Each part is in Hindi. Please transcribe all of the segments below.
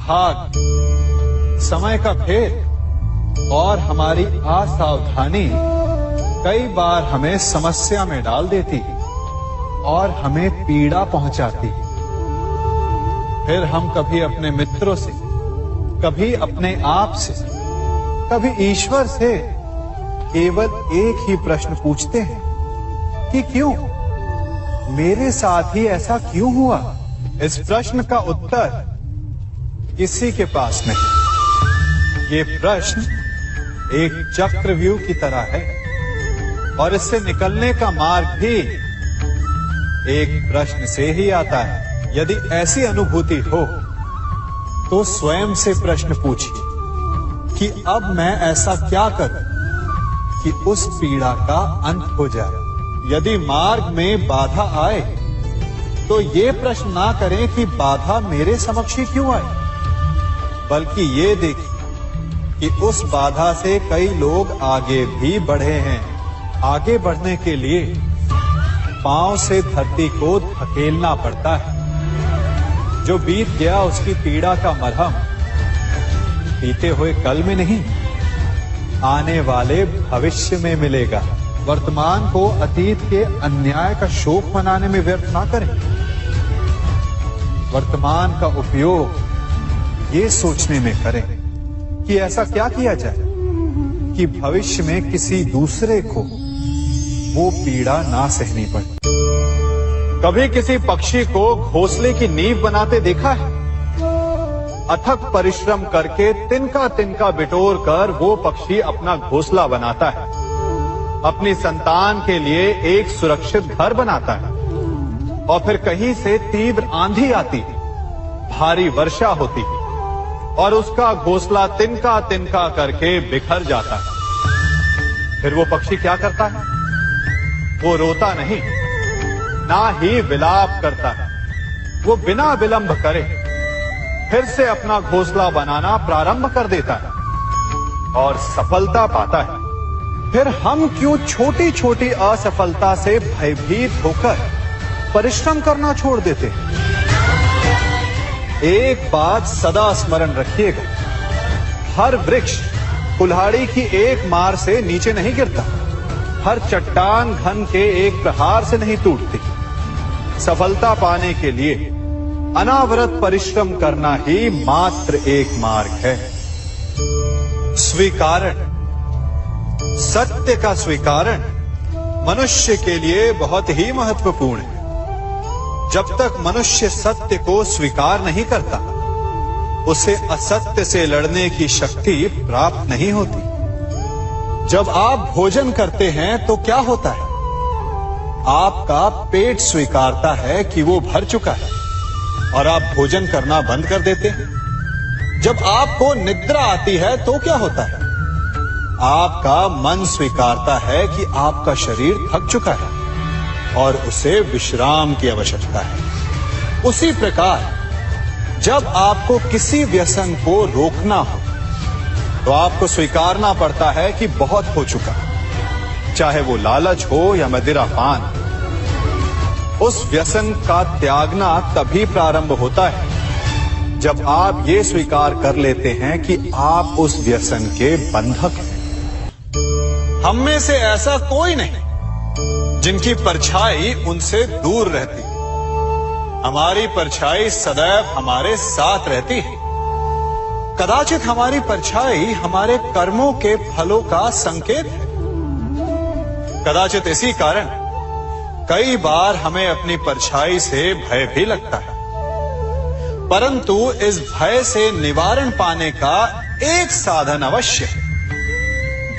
भाग, समय का भेद और हमारी असावधानी कई बार हमें समस्या में डाल देती और हमें पीड़ा पहुंचाती। फिर हम कभी अपने मित्रों से, कभी अपने आप से, कभी ईश्वर से केवल एक ही प्रश्न पूछते हैं कि क्यों, मेरे साथ ही ऐसा क्यों हुआ? इस प्रश्न का उत्तर किसी के पास नहीं। ये प्रश्न एक चक्रव्यूह की तरह है और इससे निकलने का मार्ग भी एक प्रश्न से ही आता है। यदि ऐसी अनुभूति हो तो स्वयं से प्रश्न पूछिए कि अब मैं ऐसा क्या करूं कि उस पीड़ा का अंत हो जाए। यदि मार्ग में बाधा आए तो ये प्रश्न ना करें कि बाधा मेरे समक्ष ही क्यों आई, बल्कि ये देखें कि उस बाधा से कई लोग आगे भी बढ़े हैं। आगे बढ़ने के लिए पांव से धरती को धकेलना पड़ता है। जो बीत गया उसकी पीड़ा का मरहम बीते हुए कल में नहीं, आने वाले भविष्य में मिलेगा। वर्तमान को अतीत के अन्याय का शोक मनाने में व्यर्थ ना करें। वर्तमान का उपयोग ये सोचने में करें कि ऐसा क्या किया जाए कि भविष्य में किसी दूसरे को वो पीड़ा ना सहनी पड़े। कभी किसी पक्षी को घोंसले की नींव बनाते देखा है? अथक परिश्रम करके तिनका तिनका बिटोर कर वो पक्षी अपना घोंसला बनाता है, अपनी संतान के लिए एक सुरक्षित घर बनाता है। और फिर कहीं से तीव्र आंधी आती है, भारी वर्षा होती है और उसका घोंसला तिनका तिनका करके बिखर जाता है। फिर वो पक्षी क्या करता है? वो रोता नहीं, ना ही विलाप करता है। वो बिना विलंब करे फिर से अपना घोंसला बनाना प्रारंभ कर देता है और सफलता पाता है। फिर हम क्यों छोटी छोटी असफलता से भयभीत होकर परिश्रम करना छोड़ देते हैं? एक बात सदा स्मरण रखिएगा, हर वृक्ष कुल्हाड़ी की एक मार से नीचे नहीं गिरता, हर चट्टान घन के एक प्रहार से नहीं टूटती। सफलता पाने के लिए अनावरत परिश्रम करना ही मात्र एक मार्ग है। स्वीकारण, सत्य का स्वीकारण मनुष्य के लिए बहुत ही महत्वपूर्ण है। जब तक मनुष्य सत्य को स्वीकार नहीं करता, उसे असत्य से लड़ने की शक्ति प्राप्त नहीं होती। जब आप भोजन करते हैं तो क्या होता है? आपका पेट स्वीकारता है कि वो भर चुका है और आप भोजन करना बंद कर देते हैं। जब आपको निद्रा आती है तो क्या होता है? आपका मन स्वीकारता है कि आपका शरीर थक चुका है और उसे विश्राम की आवश्यकता है। उसी प्रकार जब आपको किसी व्यसन को रोकना हो तो आपको स्वीकारना पड़ता है कि बहुत हो चुका, चाहे वो लालच हो या मदिरापान। उस व्यसन का त्यागना तभी प्रारंभ होता है जब आप ये स्वीकार कर लेते हैं कि आप उस व्यसन के बंधक हैं। हम में से ऐसा कोई नहीं जिनकी परछाई उनसे दूर रहती। हमारी परछाई सदैव हमारे साथ रहती है। कदाचित हमारी परछाई हमारे कर्मों के फलों का संकेत है। कदाचित इसी कारण कई बार हमें अपनी परछाई से भय भी लगता है, परंतु इस भय से निवारण पाने का एक साधन अवश्य है।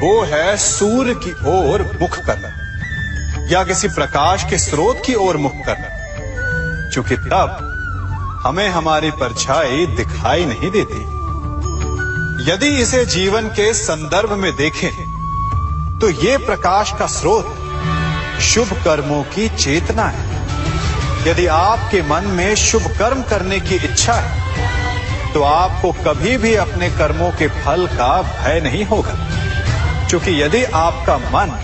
वो है सूर्य की ओर मुख करना या किसी प्रकाश के स्रोत की ओर मुख करना, क्योंकि तब हमें हमारी परछाई दिखाई नहीं देती। यदि इसे जीवन के संदर्भ में देखें तो ये प्रकाश का स्रोत शुभ कर्मों की चेतना है। यदि आपके मन में शुभ कर्म करने की इच्छा है तो आपको कभी भी अपने कर्मों के फल का भय नहीं होगा, क्योंकि यदि आपका मन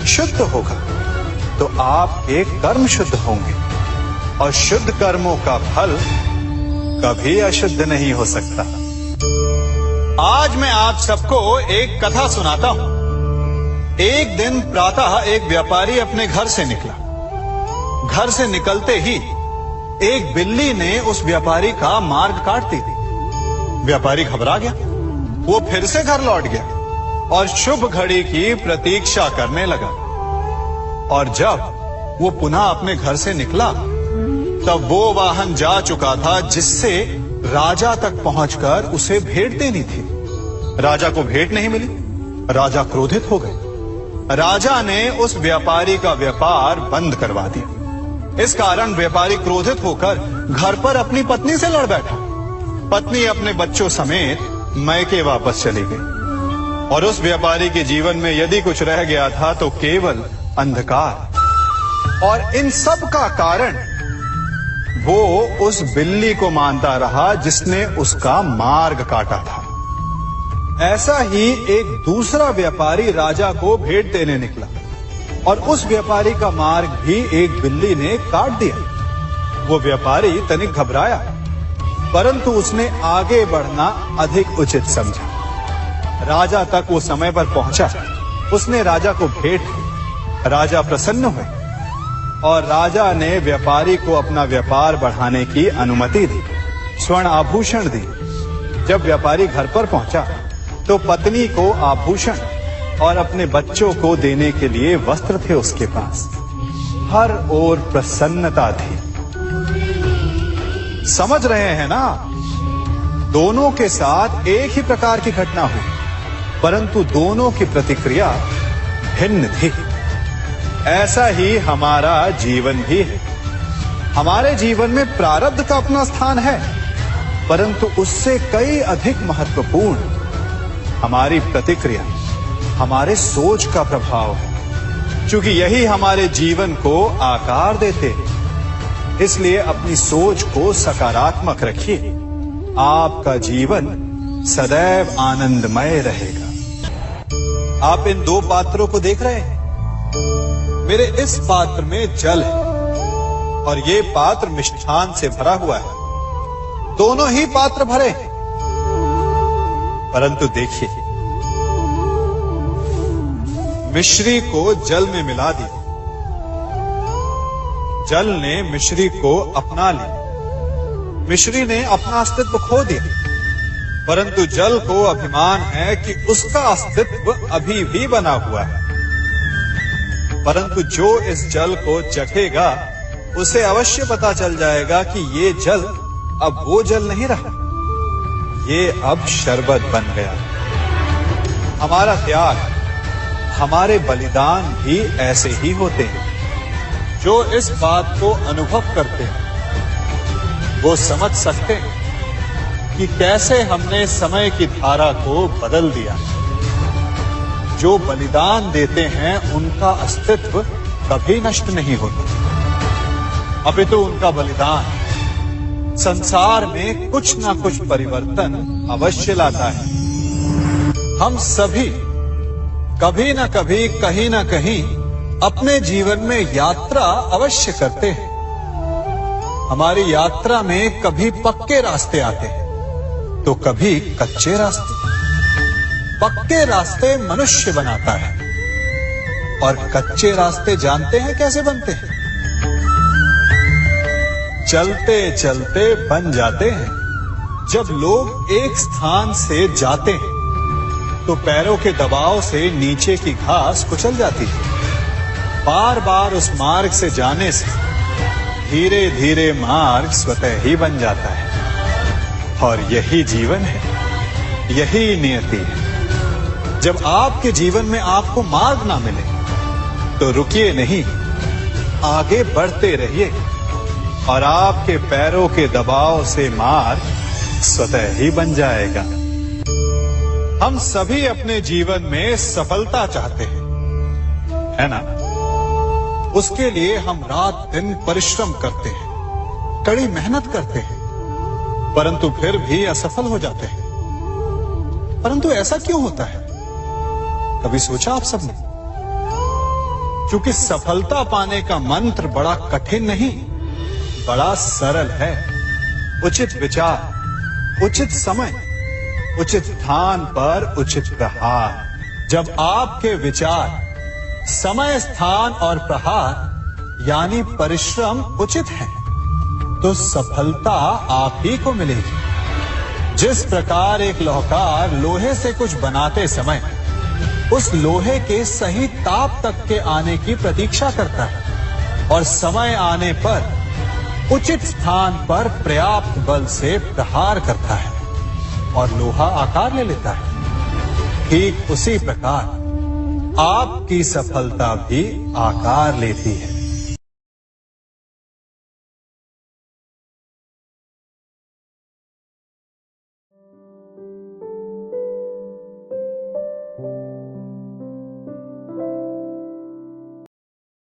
शुद्ध होगा तो आपके कर्म शुद्ध होंगे और शुद्ध कर्मों का फल कभी अशुद्ध नहीं हो सकता। आज मैं आप सबको एक कथा सुनाता हूं। एक दिन प्रातः एक व्यापारी अपने घर से निकला। घर से निकलते ही एक बिल्ली ने उस व्यापारी का मार्ग काट दी। व्यापारी घबरा गया। वो फिर से घर लौट गया और शुभ घड़ी की प्रतीक्षा करने लगा। और जब वो पुनः अपने घर से निकला तब वो वाहन जा चुका था जिससे राजा तक पहुंचकर उसे भेंट देनी थी। राजा को भेंट नहीं मिली। राजा क्रोधित हो गए। राजा ने उस व्यापारी का व्यापार बंद करवा दिया। इस कारण व्यापारी क्रोधित होकर घर पर अपनी पत्नी से लड़ बैठा। पत्नी अपने बच्चों समेत मैके वापस चली गई और उस व्यापारी के जीवन में यदि कुछ रह गया था तो केवल अंधकार। और इन सब का कारण वो उस बिल्ली को मानता रहा जिसने उसका मार्ग काटा था। ऐसा ही एक दूसरा व्यापारी राजा को भेंट देने निकला और उस व्यापारी का मार्ग भी एक बिल्ली ने काट दिया। वो व्यापारी तनिक घबराया, परंतु उसने आगे बढ़ना अधिक उचित समझा। राजा तक वो समय पर पहुंचा। उसने राजा को भेंट दी। राजा प्रसन्न हुए और राजा ने व्यापारी को अपना व्यापार बढ़ाने की अनुमति दी, स्वर्ण आभूषण दी। जब व्यापारी घर पर पहुंचा तो पत्नी को आभूषण और अपने बच्चों को देने के लिए वस्त्र थे उसके पास। हर ओर प्रसन्नता थी। समझ रहे हैं ना? दोनों के साथ एक ही प्रकार की घटना हुई, परंतु दोनों की प्रतिक्रिया भिन्न थी। ऐसा ही हमारा जीवन भी है। हमारे जीवन में प्रारब्ध का अपना स्थान है, परंतु उससे कई अधिक महत्वपूर्ण हमारी प्रतिक्रिया, हमारे सोच का प्रभाव है। क्योंकि यही हमारे जीवन को आकार देते हैं। इसलिए अपनी सोच को सकारात्मक रखिए। आपका जीवन सदैव आनंदमय रहेगा। आप इन दो पात्रों को देख रहे हैं। मेरे इस पात्र में जल है और ये पात्र मिष्ठान से भरा हुआ है। दोनों ही पात्र भरे हैं, परंतु देखिए, मिश्री को जल में मिला दिया। जल ने मिश्री को अपना लिया। मिश्री ने अपना अस्तित्व खो दिया, परंतु जल को अभिमान है कि उसका अस्तित्व अभी भी बना हुआ है। परंतु जो इस जल को चखेगा उसे अवश्य पता चल जाएगा कि ये जल अब वो जल नहीं रहा, ये अब शरबत बन गया। हमारा त्याग, हमारे बलिदान भी ऐसे ही होते हैं। जो इस बात को अनुभव करते हैं वो समझ सकते हैं कि कैसे हमने समय की धारा को बदल दिया। जो बलिदान देते हैं उनका अस्तित्व कभी नष्ट नहीं होता, अपितु उनका बलिदान संसार में कुछ ना कुछ परिवर्तन अवश्य लाता है। हम सभी कभी ना कभी, कहीं ना कहीं अपने जीवन में यात्रा अवश्य करते हैं। हमारी यात्रा में कभी पक्के रास्ते आते हैं तो कभी कच्चे रास्ते। पक्के रास्ते मनुष्य बनाता है और कच्चे रास्ते जानते हैं कैसे बनते हैं? चलते चलते बन जाते हैं। जब लोग एक स्थान से जाते हैं तो पैरों के दबाव से नीचे की घास कुचल जाती है। बार बार उस मार्ग से जाने से धीरे धीरे मार्ग स्वतः ही बन जाता है। और यही जीवन है, यही नियति है। जब आपके जीवन में आपको मार्ग ना मिले तो रुकिए नहीं, आगे बढ़ते रहिए और आपके पैरों के दबाव से मार्ग स्वतः ही बन जाएगा। हम सभी अपने जीवन में सफलता चाहते हैं, है ना? उसके लिए हम रात दिन परिश्रम करते हैं, कड़ी मेहनत करते हैं, परंतु फिर भी असफल हो जाते हैं। परंतु ऐसा क्यों होता है? कभी सोचा आप सबने? क्योंकि सफलता पाने का मंत्र बड़ा कठिन नहीं, बड़ा सरल है। उचित विचार, उचित समय, उचित स्थान पर उचित प्रहार। जब आपके विचार, समय, स्थान और प्रहार यानी परिश्रम उचित है, तो सफलता आप ही को मिलेगी। जिस प्रकार एक लोहार लोहे से कुछ बनाते समय उस लोहे के सही ताप तक के आने की प्रतीक्षा करता है और समय आने पर उचित स्थान पर पर्याप्त बल से प्रहार करता है और लोहा आकार ले लेता है, ठीक उसी प्रकार आपकी सफलता भी आकार लेती है।